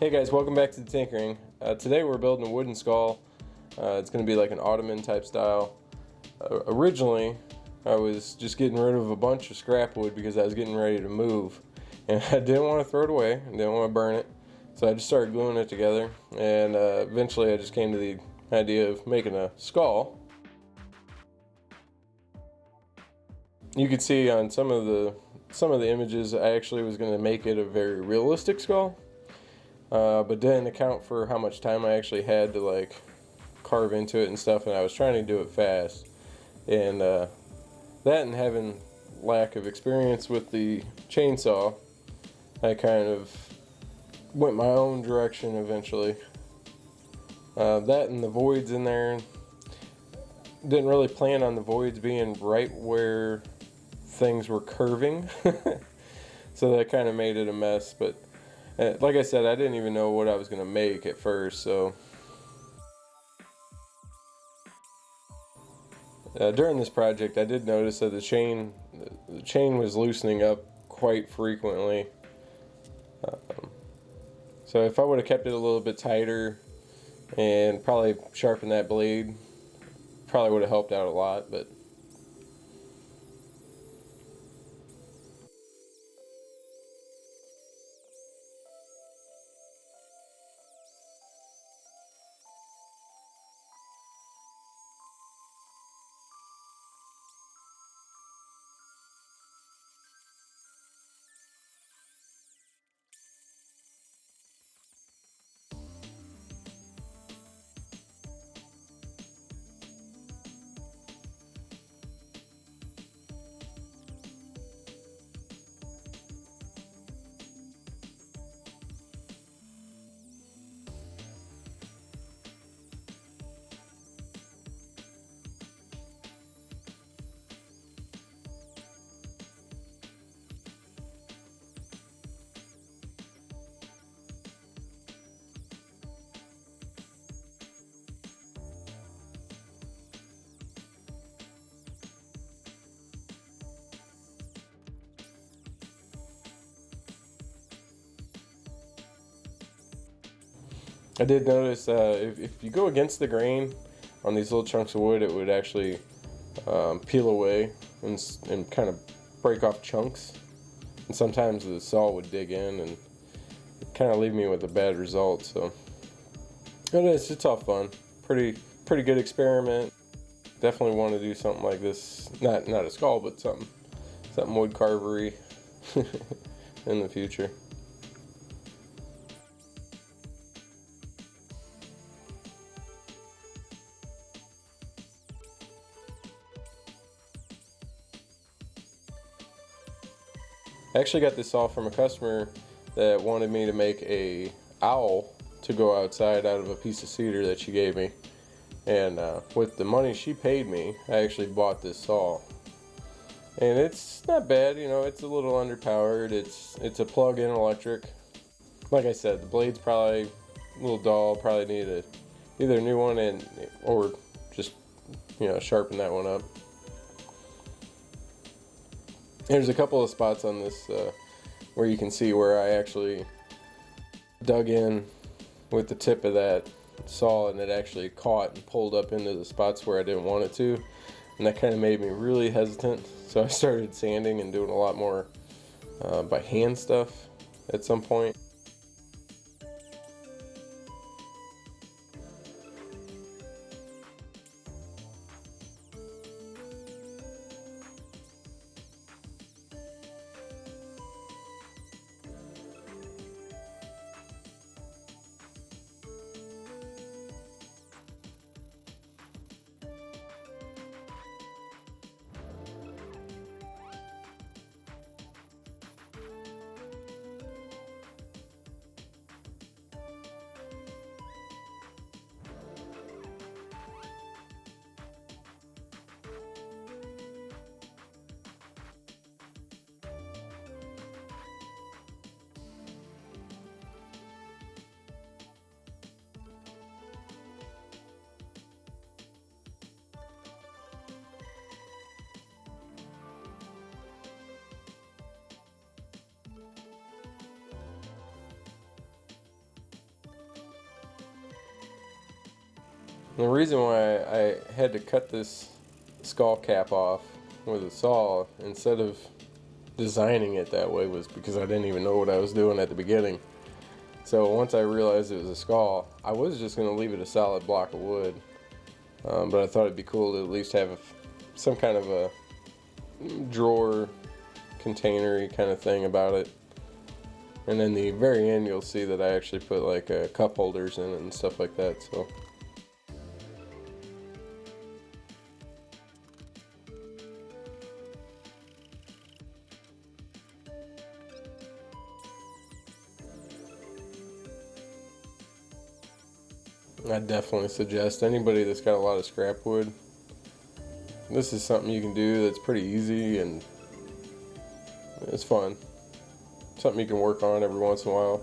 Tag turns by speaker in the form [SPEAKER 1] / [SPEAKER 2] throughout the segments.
[SPEAKER 1] Hey guys, welcome back to the tinkering. Today we're building a wooden skull. It's going to be like an ottoman type style. Originally I was just getting rid of a bunch of scrap wood because I was getting ready to move, and I didn't want to throw it away, I didn't want to burn it, so I just started gluing it together, and eventually I just came to the idea of making a skull. You can see on some of the images I actually was going to make it a very realistic skull. But didn't account for how much time I actually had to like carve into it and stuff, and I was trying to do it fast, and that and having lack of experience with the chainsaw, I kind of went my own direction eventually. That and the voids in there, didn't really plan on the voids being right where things were curving, so that kind of made it a mess. But like I said, I didn't even know what I was going to make at first, so during this project I did notice that the chain was loosening up quite frequently. So if I would have kept it a little bit tighter and probably sharpened that blade, probably would have helped out a lot. But I did notice if you go against the grain on these little chunks of wood, it would actually peel away and kind of break off chunks. And sometimes the saw would dig in and kind of leave me with a bad result. So it's all fun. Pretty good experiment. Definitely want to do something like this. Not a skull, but something wood carvery in the future. I actually got this saw from a customer that wanted me to make a owl to go outside out of a piece of cedar that she gave me, and with the money she paid me, I actually bought this saw, and it's not bad. You know, it's a little underpowered. It's a plug-in electric. Like I said, the blade's probably a little dull. Probably need either a new one or just, you know, sharpen that one up. There's a couple of spots on this where you can see where I actually dug in with the tip of that saw, and it actually caught and pulled up into the spots where I didn't want it to, and that kind of made me really hesitant. So I started sanding and doing a lot more by hand stuff at some point. And the reason why I had to cut this skull cap off with a saw instead of designing it that way was because I didn't even know what I was doing at the beginning. So once I realized it was a skull, I was just going to leave it a solid block of wood. But I thought it'd be cool to at least have some kind of a drawer containery kind of thing about it. And in the very end, you'll see that I actually put like cup holders in it and stuff like that. So I definitely suggest anybody that's got a lot of scrap wood, this is something you can do that's pretty easy and it's fun. Something you can work on every once in a while.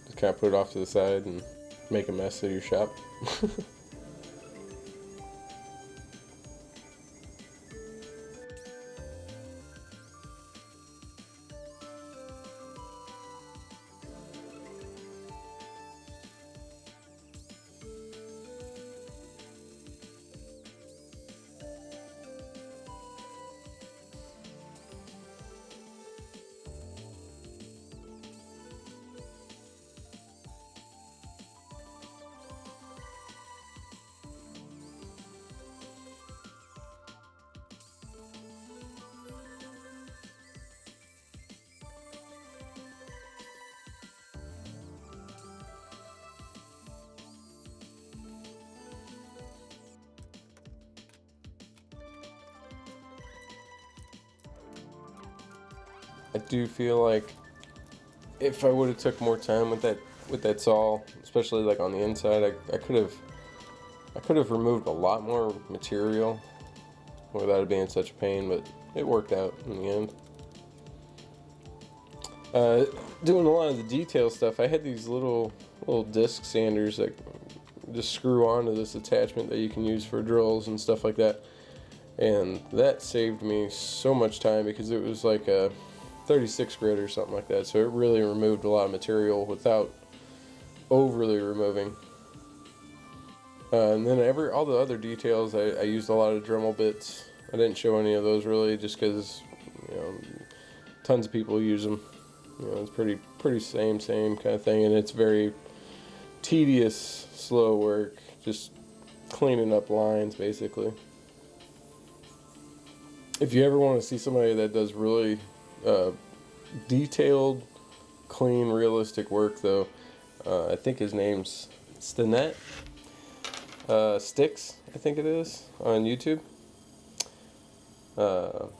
[SPEAKER 1] Just kind of put it off to the side and make a mess of your shop. I do feel like if I would have took more time with that saw, especially like on the inside, I could have removed a lot more material without it being such a pain, but it worked out in the end. Doing a lot of the detail stuff, I had these little disc sanders that just screw onto this attachment that you can use for drills and stuff like that, and that saved me so much time because it was like a 36 grit or something like that, so it really removed a lot of material without overly removing. And then all the other details, I used a lot of Dremel bits. I didn't show any of those really, just because tons of people use them. It's pretty same kind of thing, and it's very tedious, slow work, just cleaning up lines basically. If you ever want to see somebody that does really detailed, clean, realistic work, though, I think his name's Stinnett Sticks, I think it is, on YouTube. I'll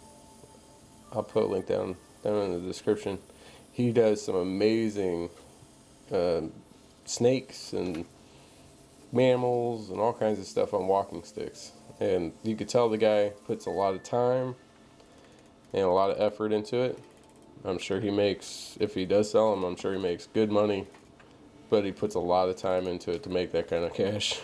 [SPEAKER 1] put a link down in the description. He does some amazing snakes and mammals and all kinds of stuff on walking sticks, and you could tell the guy puts a lot of time and a lot of effort into it. I'm sure he makes, if he does sell them, I'm sure he makes good money, but he puts a lot of time into it to make that kind of cash.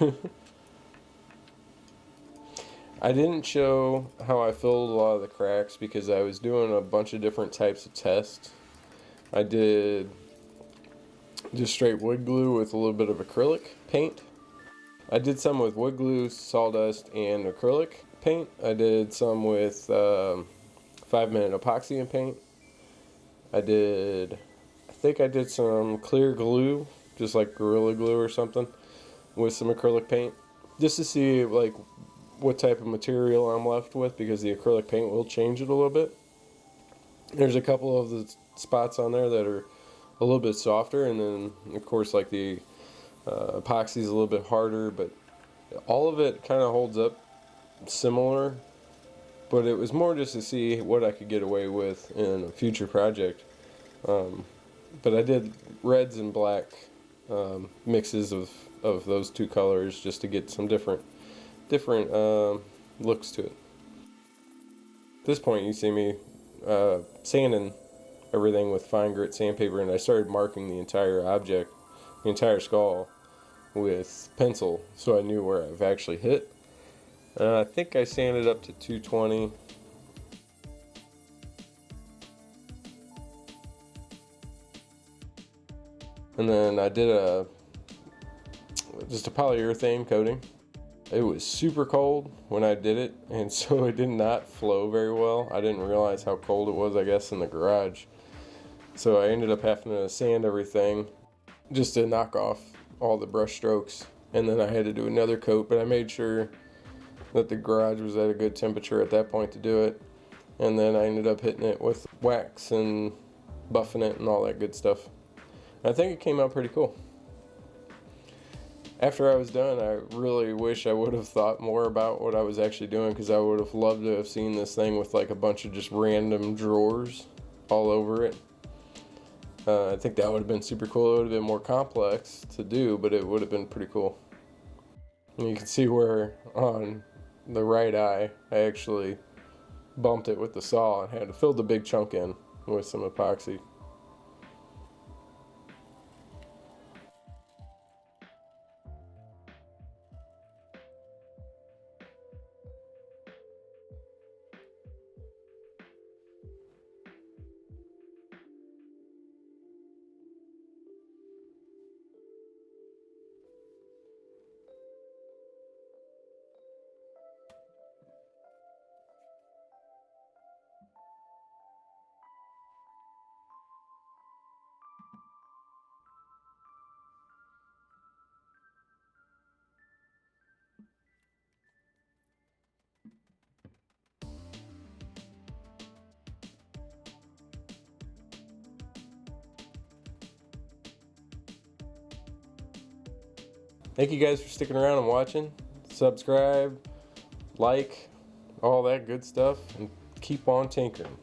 [SPEAKER 1] I didn't show how I filled a lot of the cracks because I was doing a bunch of different types of tests. I did just straight wood glue with a little bit of acrylic paint. I did some with wood glue, sawdust, and acrylic paint. I did some with 5-minute epoxy and paint. I think I did some clear glue, just like Gorilla Glue or something, with some acrylic paint, just to see like what type of material I'm left with, because the acrylic paint will change it a little bit. There's a couple of the spots on there that are a little bit softer, and then of course like the epoxy is a little bit harder, but all of it kind of holds up similar. But it was more just to see what I could get away with in a future project. But I did reds and black mixes of those two colors just to get some different looks to it. At this point, you see me sanding everything with fine grit sandpaper, and I started marking the entire object, the entire skull, with pencil, so I knew where I've actually hit. I think I sanded up to 220. And then I did just a polyurethane coating it was super cold when I did it, and so it did not flow very well. I didn't realize how cold it was, I guess, in the garage. So I ended up having to sand everything just to knock off all the brush strokes. And then I had to do another coat, but I made sure that the garage was at a good temperature at that point to do it. And then I ended up hitting it with wax and buffing it and all that good stuff. I think it came out pretty cool. After I was done, I really wish I would have thought more about what I was actually doing, because I would have loved to have seen this thing with like a bunch of just random drawers all over it. I think that would have been super cool. It would have been more complex to do, but it would have been pretty cool. And you can see where on the right eye, I actually bumped it with the saw and had to fill the big chunk in with some epoxy. Thank you guys for sticking around and watching. Subscribe, like, all that good stuff, and keep on tinkering.